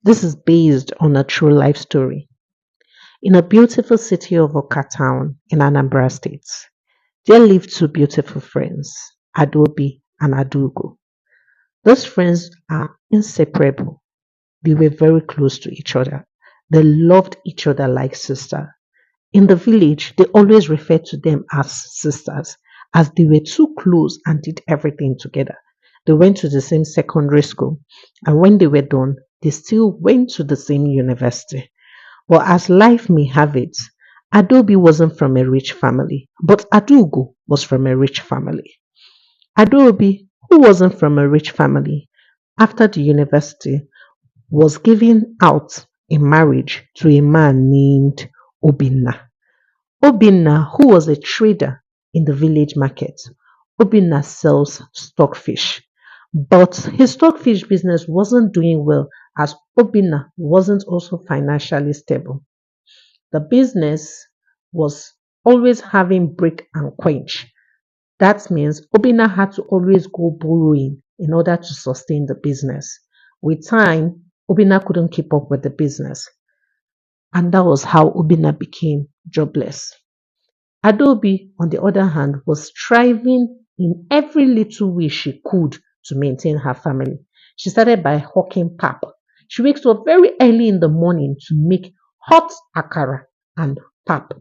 This is based on a true life story. In a beautiful city of Oka Town in Anambra State, there lived two beautiful friends, Adobe and Adugo. Those friends are inseparable. They were very close to each other. They loved each other like sisters. In the village, they always referred to them as sisters, as they were too close and did everything together. They went to the same secondary school, and when they were done, they still went to the same university. But as life may have it, Adobe wasn't from a rich family, but Adugo was from a rich family. Adobe, who wasn't from a rich family, after the university, was given out in marriage to a man named Obinna. Obinna, who was a trader in the village market, Obinna sells stockfish. But his stockfish business wasn't doing well as Obinna wasn't also financially stable. The business was always having break and quench. That means Obinna had to always go borrowing in order to sustain the business. With time, Obinna couldn't keep up with the business, and that was how Obinna became jobless. Adobe, on the other hand, was striving in every little way she could to maintain her family. She started by hawking pap. She wakes up very early in the morning to make hot akara and pap,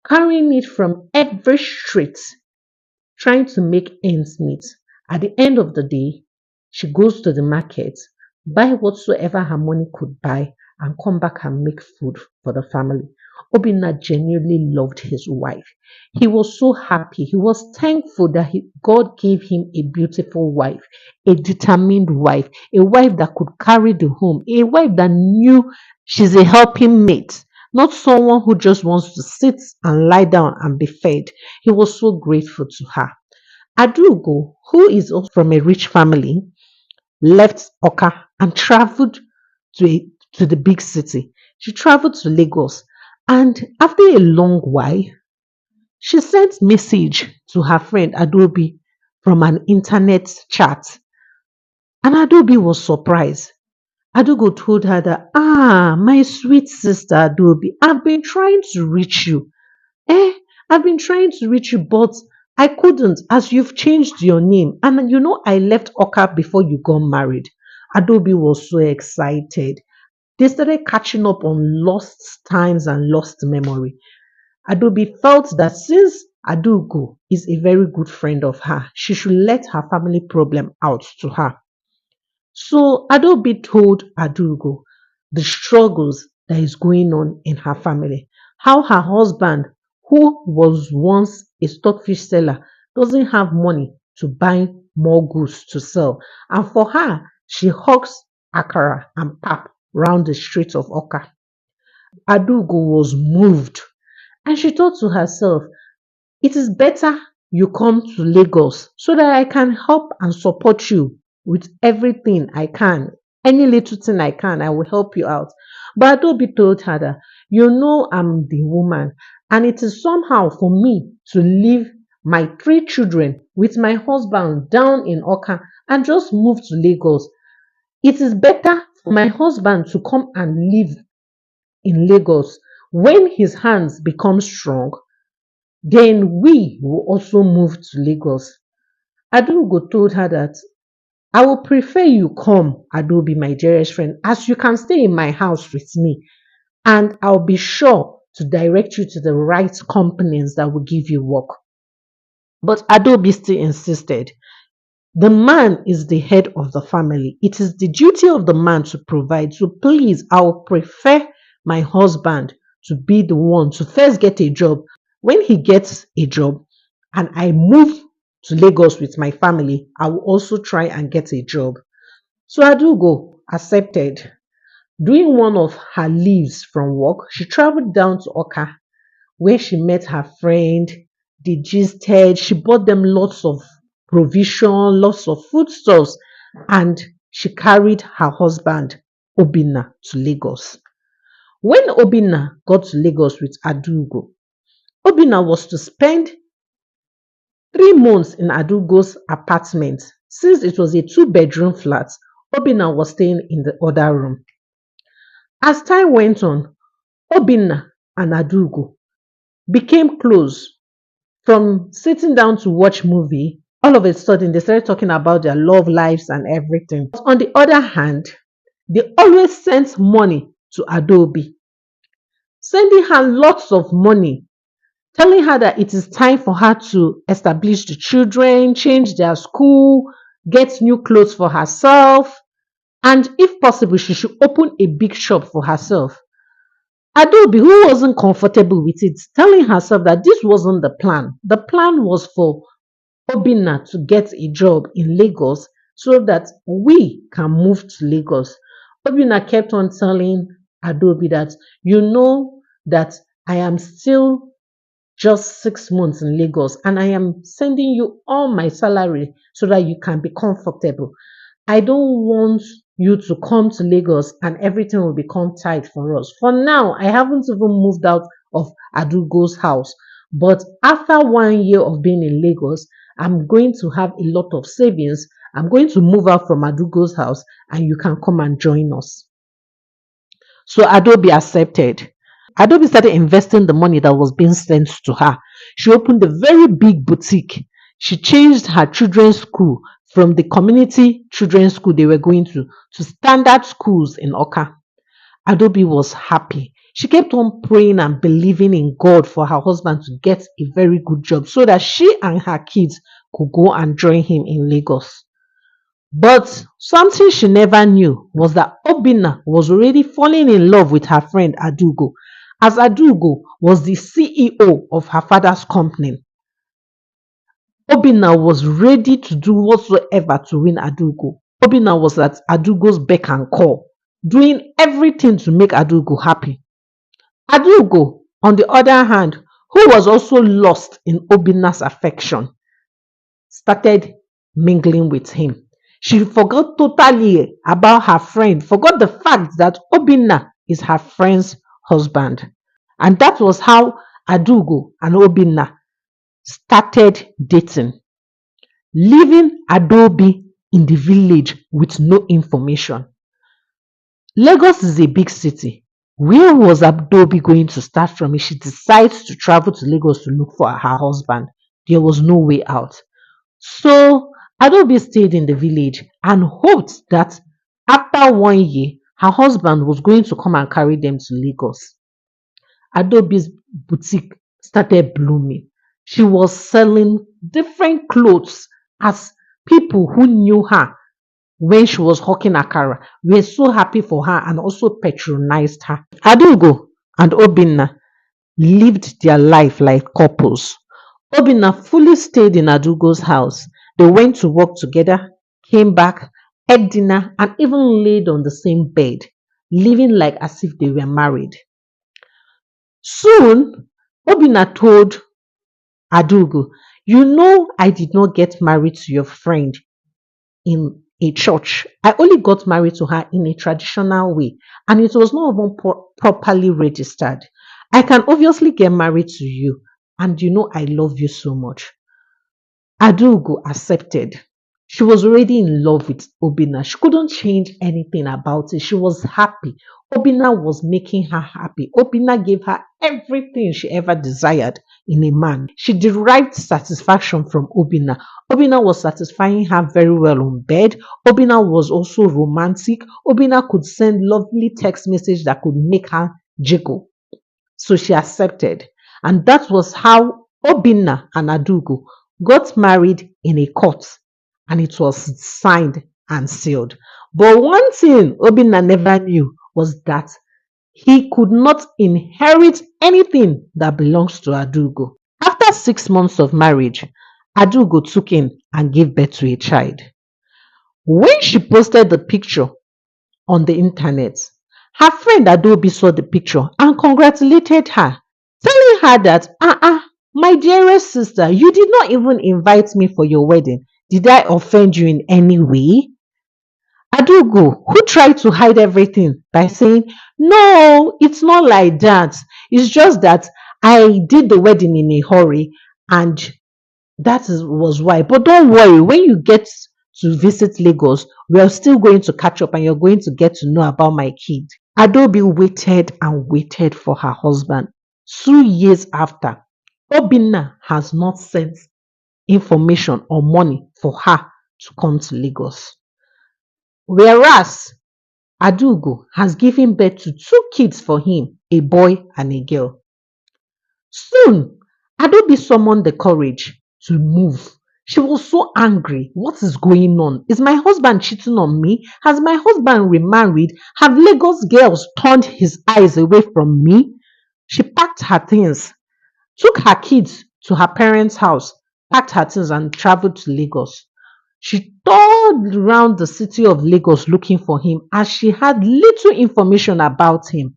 carrying it from every street, trying to make ends meet. At the end of the day, she goes to the market, buy whatsoever her money could buy, and come back and make food for the family. Obinna genuinely loved his wife. He was so happy. He was thankful that God gave him a beautiful wife, a determined wife, a wife that could carry the home, a wife that knew she's a helping mate, not someone who just wants to sit and lie down and be fed. He was so grateful to her. Adugo, who is also from a rich family, left Oka and traveled to, to the big city. She traveled to Lagos, and after a long while, she sent message to her friend Adobe from an internet chat, and Adobe was surprised. Adugo told her that, my sweet sister Adobe, I've been trying to reach you. Eh, I've been trying to reach you, but I couldn't as you've changed your name. And I left Oka before you got married. Adobe was so excited. They started catching up on lost times and lost memory. Adobe felt that since Adugo is a very good friend of her, she should let her family problem out to her. So Adobe told Adugo the struggles that is going on in her family, how her husband, who was once a stockfish seller, doesn't have money to buy more goods to sell. And for her, she hawks akara and pap round the streets of Oka. Adugo was moved and she thought to herself, it is better you come to Lagos so that I can help and support you with everything I can. Any little thing I can, I will help you out. But Adobe told her that, I'm the woman, and it is somehow for me to leave my three children with my husband down in Oka and just move to Lagos. It is better for my husband to come and live in Lagos. When his hands become strong, then we will also move to Lagos. Adugo told her that I will prefer you come, Adobe, my dearest friend, as you can stay in my house with me, and I'll be sure to direct you to the right companies that will give you work. But Adobe still insisted. The man is the head of the family. It is the duty of the man to provide. So please, I will prefer my husband to be the one to first get a job. When he gets a job and I move to Lagos with my family, I will also try and get a job. So Adugo accepted. During one of her leaves from work, she traveled down to Oka where she met her friend. They gisted. She bought them lots of provision, lots of foodstuffs, and she carried her husband, Obinna, to Lagos. When Obinna got to Lagos with Adugo, Obinna was to spend 3 months in Adugo's apartment. Since it was a two-bedroom flat, Obinna was staying in the other room. As time went on, Obinna and Adugo became close. From sitting down to watch movie, all of a sudden they started talking about their love lives and everything. But on the other hand, they always sent money to Adobe, sending her lots of money, telling her that it is time for her to establish the children, change their school, get new clothes for herself, and if possible, she should open a big shop for herself. Adobe, who wasn't comfortable with it, telling herself that this wasn't the plan. The plan was for Obinna to get a job in Lagos so that we can move to Lagos. Obinna kept on telling Adobe that you know that I am still just 6 months in Lagos and I am sending you all my salary so that you can be comfortable. I don't want you to come to Lagos and everything will become tight for us. For now, I haven't even moved out of Adugo's house. But after 1 year of being in Lagos, I'm going to have a lot of savings. I'm going to move out from Adugo's house and you can come and join us. So Adobe accepted. Adobe started investing the money that was being sent to her. She opened a very big boutique. She changed her children's school from the community children's school they were going to standard schools in Oka. Adobe was happy. She kept on praying and believing in God for her husband to get a very good job so that she and her kids could go and join him in Lagos. But something she never knew was that Obinna was already falling in love with her friend Adugo, as Adugo was the CEO of her father's company. Obinna was ready to do whatsoever to win Adugo. Obinna was at Adugo's beck and call, doing everything to make Adugo happy. Adugo, on the other hand, who was also lost in Obinna's affection, started mingling with him. She forgot totally about her friend, forgot the fact that Obinna is her friend's husband. And that was how Adugo and Obinna started dating, leaving Adobe in the village with no information. Lagos is a big city. Where was Adobe going to start from if she decides to travel to Lagos to look for her husband? There was no way out. So Adobe stayed in the village and hoped that after 1 year, her husband was going to come and carry them to Lagos. Adobe's boutique started blooming. She was selling different clothes as people who knew her when she was hawking akara were so happy for her and also patronized her. Adugo and Obinna lived their life like couples. Obinna fully stayed in Adugo's house. They went to work together, came back, ate dinner, and even laid on the same bed, living like as if they were married. Soon, Obinna told Adugo, you know, I did not get married to your friend in a church. I only got married to her in a traditional way, and it was not even properly registered. I can obviously get married to you, and you know I love you so much. Adugo accepted. She was already in love with Obinna. She couldn't change anything about it. She was happy. Obinna was making her happy. Obinna gave her everything she ever desired in a man. She derived satisfaction from Obinna. Obinna was satisfying her very well on bed. Obinna was also romantic. Obinna could send lovely text messages that could make her jiggle. So she accepted. And that was how Obinna and Adugo got married in a court, and it was signed and sealed. But one thing Obinna never knew was that he could not inherit anything that belongs to Adugo. After 6 months of marriage, Adugo took in and gave birth to a child. When she posted the picture on the internet, her friend Adobe saw the picture and congratulated her, telling her that, my dearest sister, you did not even invite me for your wedding. Did I offend you in any way? Adugo, who tried to hide everything by saying, no, it's not like that. It's just that I did the wedding in a hurry and was why. But don't worry, when you get to visit Lagos, we are still going to catch up and you're going to get to know about my kid. Adobe waited and waited for her husband. 2 years after, Obinna has not sent information or money for her to come to Lagos. Whereas Adugo has given birth to 2 kids for him, a boy and a girl. Soon, Adobe summoned the courage to move. She was so angry. What is going on? Is my husband cheating on me? Has my husband remarried? Have Lagos girls turned his eyes away from me? She packed her things, took her kids to her parents' house, packed her things and traveled to Lagos. She toured around the city of Lagos looking for him as she had little information about him.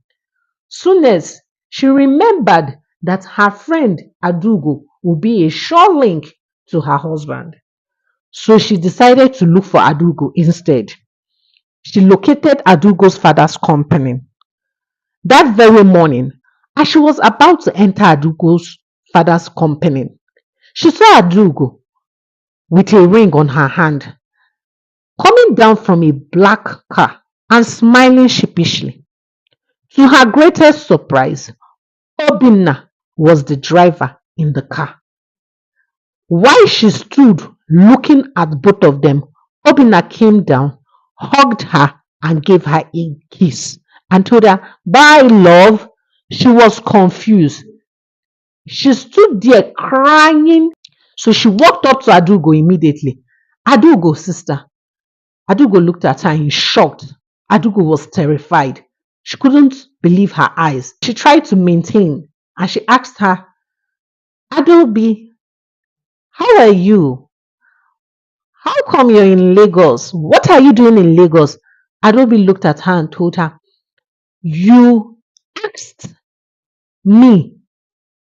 Soon as she remembered that her friend Adugo would be a sure link to her husband. So she decided to look for Adugo instead. She located Adugo's father's company. That very morning, as she was about to enter Adugo's father's company, she saw Adugo with a ring on her hand coming down from a black car and smiling sheepishly. To her greatest surprise, Obinna was the driver in the car. While she stood looking at both of them, Obinna came down, hugged her, and gave her a kiss and told her, "Bye, love." She was confused. She stood there crying. So she walked up to Adugo immediately. "Adugo, sister." Adugo looked at her in shock. Adugo was terrified. She couldn't believe her eyes. She tried to maintain and she asked her, "Adobe, how are you? How come you're in Lagos? What are you doing in Lagos?" Adobe looked at her and told her, "You asked me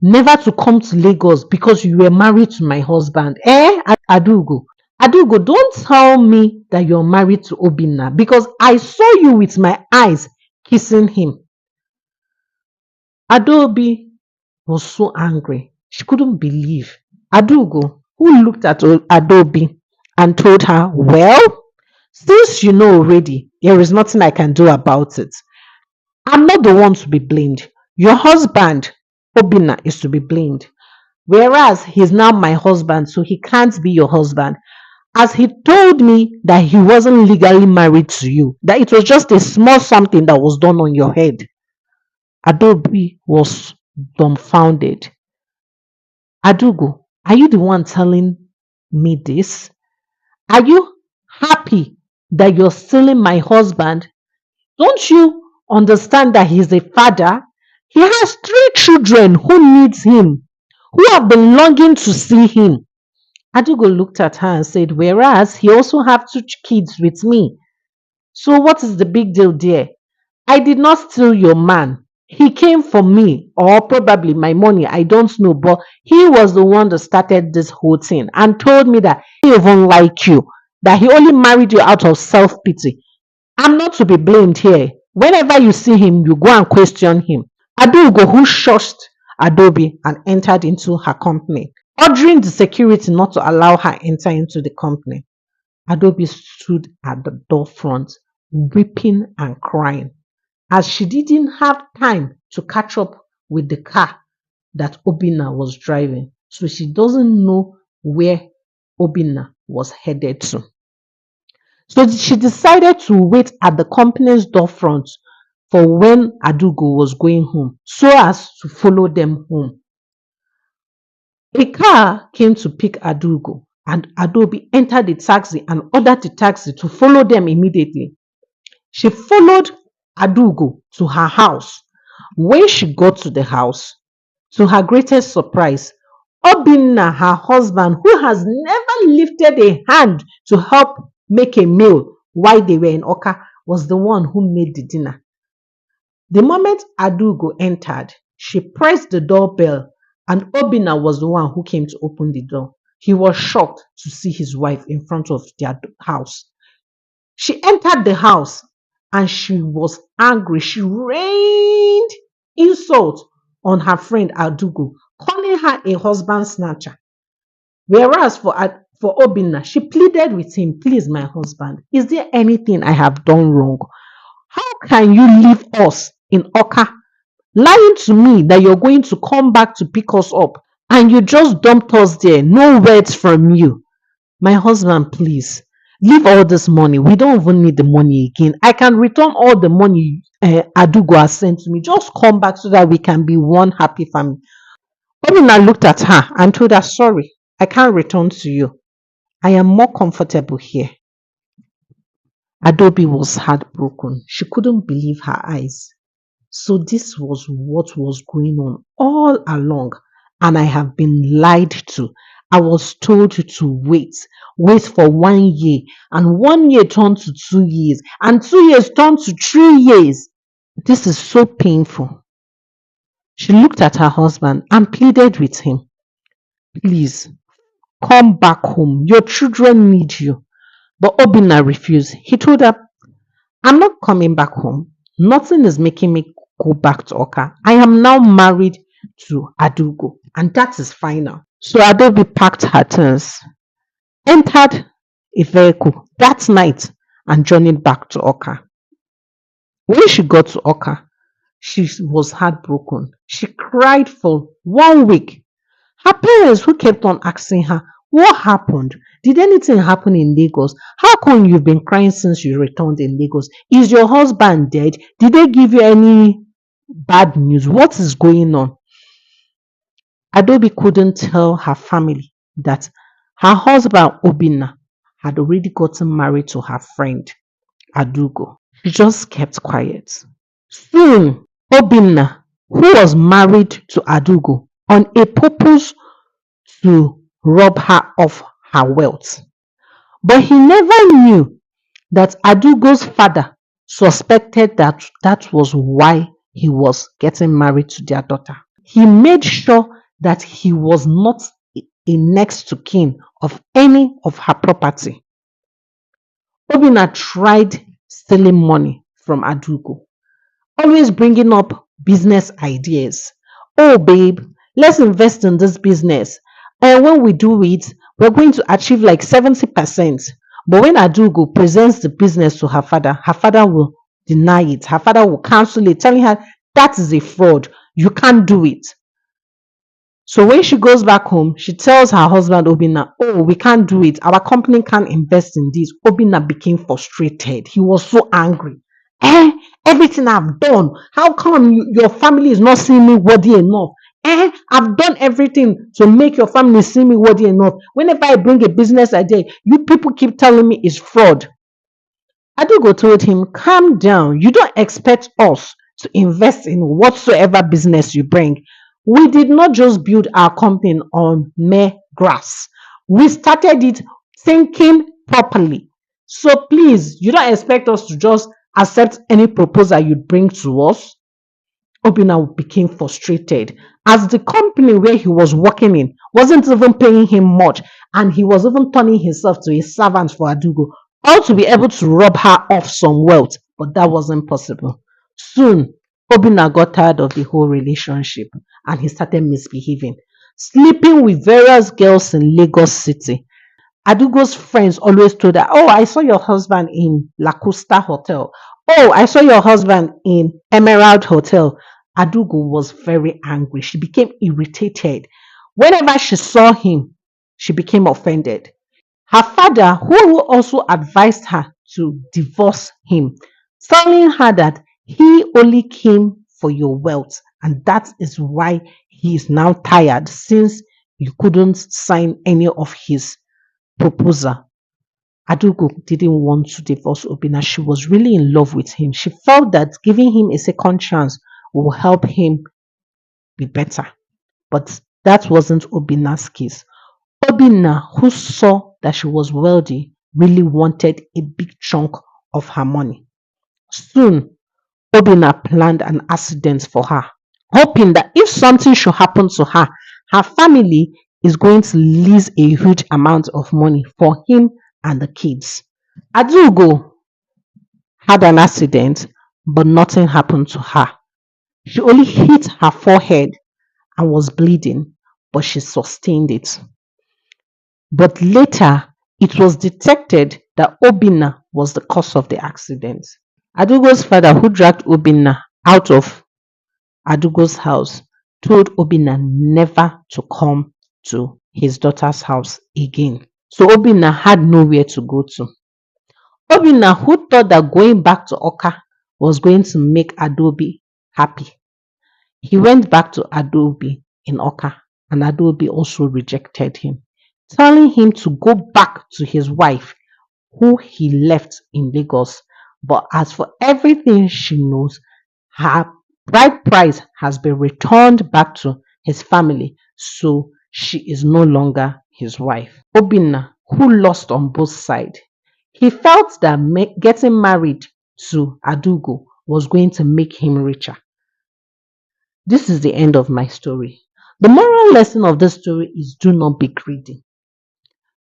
never to come to Lagos because you were married to my husband. Eh, Adugo? Adugo, don't tell me that you're married to Obinna because I saw you with my eyes kissing him." Adobe was so angry. She couldn't believe. Adugo, who looked at Adobe and told her, "Well, since you know already, there is nothing I can do about it. I'm not the one to be blamed. Your husband, Obinna, is to be blamed. Whereas he's now my husband, so he can't be your husband. As he told me that he wasn't legally married to you, that it was just a small something that was done on your head." Adobe was dumbfounded. "Adugo, are you the one telling me this? Are you happy that you're stealing my husband? Don't you understand that he's a father? He has 3 children who needs him, who have been longing to see him." Adugo looked at her and said, "Whereas he also have 2 kids with me. So what is the big deal there? I did not steal your man. He came for me or probably my money. I don't know. But he was the one that started this whole thing and told me that he even like you, that he only married you out of self-pity. I'm not to be blamed here. Whenever you see him, you go and question him." Adugo, who shushed Adobe and entered into her company, ordering the security not to allow her enter into the company. Adobe stood at the door front, weeping and crying, as she didn't have time to catch up with the car that Obinna was driving. So she doesn't know where Obinna was headed to. So she decided to wait at the company's door front for when Adugo was going home so as to follow them home. A car came to pick Adugo and Adobe entered the taxi and ordered the taxi to follow them immediately. She followed Adugo to her house. When she got to the house, to her greatest surprise, Obinna, her husband, who has never lifted a hand to help make a meal while they were in Oka, was the one who made the dinner. The moment Adugo entered, she pressed the doorbell and Obinna was the one who came to open the door. He was shocked to see his wife in front of their house. She entered the house and she was angry. She rained insult on her friend Adugo, calling her a husband snatcher. Whereas for Obinna, she pleaded with him, "Please, my husband, is there anything I have done wrong? How can you leave us in Oka, lying to me that you're going to come back to pick us up, and you just dumped us there? No words from you. My husband, please, leave all this money. We don't even need the money again. I can return all the money Adugo has sent to me. Just come back so that we can be one happy family. Obinna looked at her and told her, sorry, I can't return to you. I am more comfortable here. Adobe was heartbroken. She couldn't believe her eyes. So this was what was going on all along, and I have been lied to. I was told to wait for 1 year, and 1 year turned to 2 years, and 2 years turned to 3 years. This is so painful. She looked at her husband and pleaded with him, please come back home. Your children need you. But Obinna refused. He told her, I'm not coming back home. Nothing is making me go back to Oka. I am now married to Adugo, and that is final. So Adobe packed her things, entered a vehicle that night, and journeyed back to Oka. When she got to Oka, she was heartbroken. She cried for 1 week. Her parents, who kept on asking her, what happened? Did anything happen in Lagos? How come you've been crying since you returned in Lagos? Is your husband dead? Did they give you any bad news? What is going on? Adobe couldn't tell her family that her husband, Obinna, had already gotten married to her friend, Adugo. She just kept quiet. Soon, Obinna, who was married to Adugo, on a purpose to rob her of her wealth. But he never knew that Adugo's father suspected that that was why he was getting married to their daughter. He made sure that he was not a next to kin of any of her property. Obinna tried stealing money from Adugo, always bringing up business ideas. Oh, babe, let's invest in this business. And when we do it, we're going to achieve like 70%. But when Adugo presents the business to her father will deny it. Her father will cancel it, telling her that is a fraud. You can't do it. So when she goes back home, she tells her husband, Obinna, oh, we can't do it. Our company can't invest in this. Obinna became frustrated. He was so angry. Everything I've done, how come your family is not seeing me worthy enough? I've done everything to make your family see me worthy enough. Whenever I bring a business idea, you people keep telling me it's fraud. Adugo told him, calm down. You don't expect us to invest in whatsoever business you bring. We did not just build our company on mere grass. We started it thinking properly. So please, you don't expect us to just accept any proposal you bring to us. Obinna became frustrated as the company where he was working in wasn't even paying him much, and he was even turning himself to a servant for Adugo, all to be able to rob her of some wealth, but that wasn't possible. Soon, Obinna got tired of the whole relationship and he started misbehaving, sleeping with various girls in Lagos City. Adugo's friends always told her, oh, I saw your husband in La Costa Hotel. Oh, I saw your husband in Emerald Hotel. Adugo was very angry. She became irritated. Whenever she saw him, she became offended. Her father, who also advised her to divorce him, telling her that he only came for your wealth, and that is why he is now tired since you couldn't sign any of his proposal. Adugo didn't want to divorce Obinna. She was really in love with him. She felt that giving him a second chance will help him be better. But that wasn't Obinna's case. Obinna, who saw that she was wealthy, really wanted a big chunk of her money. Soon, Obinna planned an accident for her, hoping that if something should happen to her, her family is going to lease a huge amount of money for him and the kids. Adugo had an accident, but nothing happened to her. She only hit her forehead and was bleeding, but she sustained it. But later, it was detected that Obinna was the cause of the accident. Adugo's father, who dragged Obinna out of Adugo's house, told Obinna never to come to his daughter's house again. So Obinna had nowhere to go to. Obinna, who thought that going back to Oka was going to make Adobe happy, he went back to Adobe in Oka, and Adobe also rejected him, telling him to go back to his wife, who he left in Lagos. But as for everything she knows, her bride price has been returned back to his family, so she is no longer his wife. Obinna, who lost on both sides, he felt that getting married to Adugo was going to make him richer. This is the end of my story. The moral lesson of this story is do not be greedy.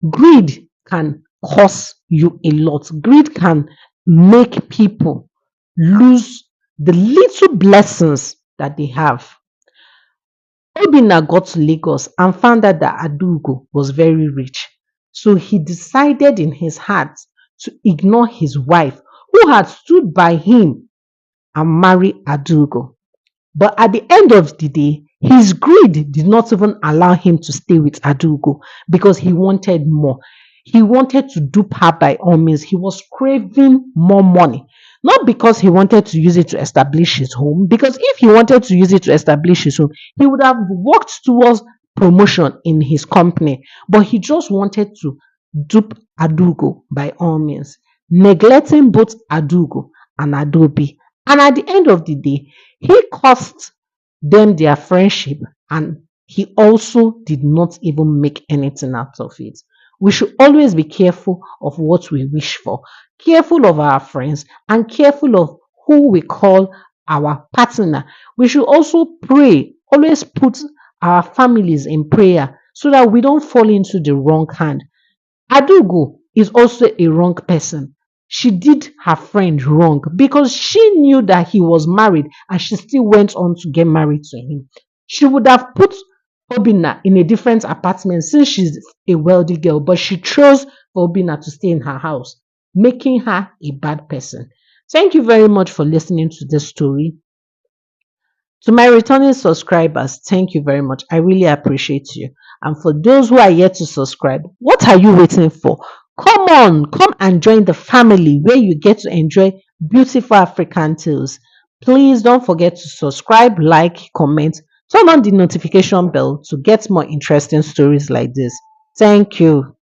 Greed can cost you a lot. Greed can make people lose the little blessings that they have. Obinna got to Lagos and found out that Adugo was very rich. So he decided in his heart to ignore his wife, who had stood by him, and marry Adugo. But at the end of the day, his greed did not even allow him to stay with Adugo because he wanted more. He wanted to dupe her by all means. He was craving more money. Not because he wanted to use it to establish his home, because if he wanted to use it to establish his home, he would have worked towards promotion in his company. But he just wanted to dupe Adugo by all means, neglecting both Adugo and Adobe. And at the end of the day, he cost them their friendship, and he also did not even make anything out of it. We should always be careful of what we wish for, careful of our friends, and careful of who we call our partner. We should also pray, always put our families in prayer so that we don't fall into the wrong hand. Adugo is also a wrong person. She did her friend wrong because she knew that he was married and she still went on to get married to him. She would have put Obinna in a different apartment since she's a wealthy girl, but she chose for Obinna to stay in her house, making her a bad person. Thank you very much for listening to this story. To my returning subscribers, thank you very much. I really appreciate you. And for those who are yet to subscribe, what are you waiting for? Come on, come and join the family where you get to enjoy beautiful African tales. Please don't forget to subscribe, like, comment, turn on the notification bell to get more interesting stories like this. Thank you.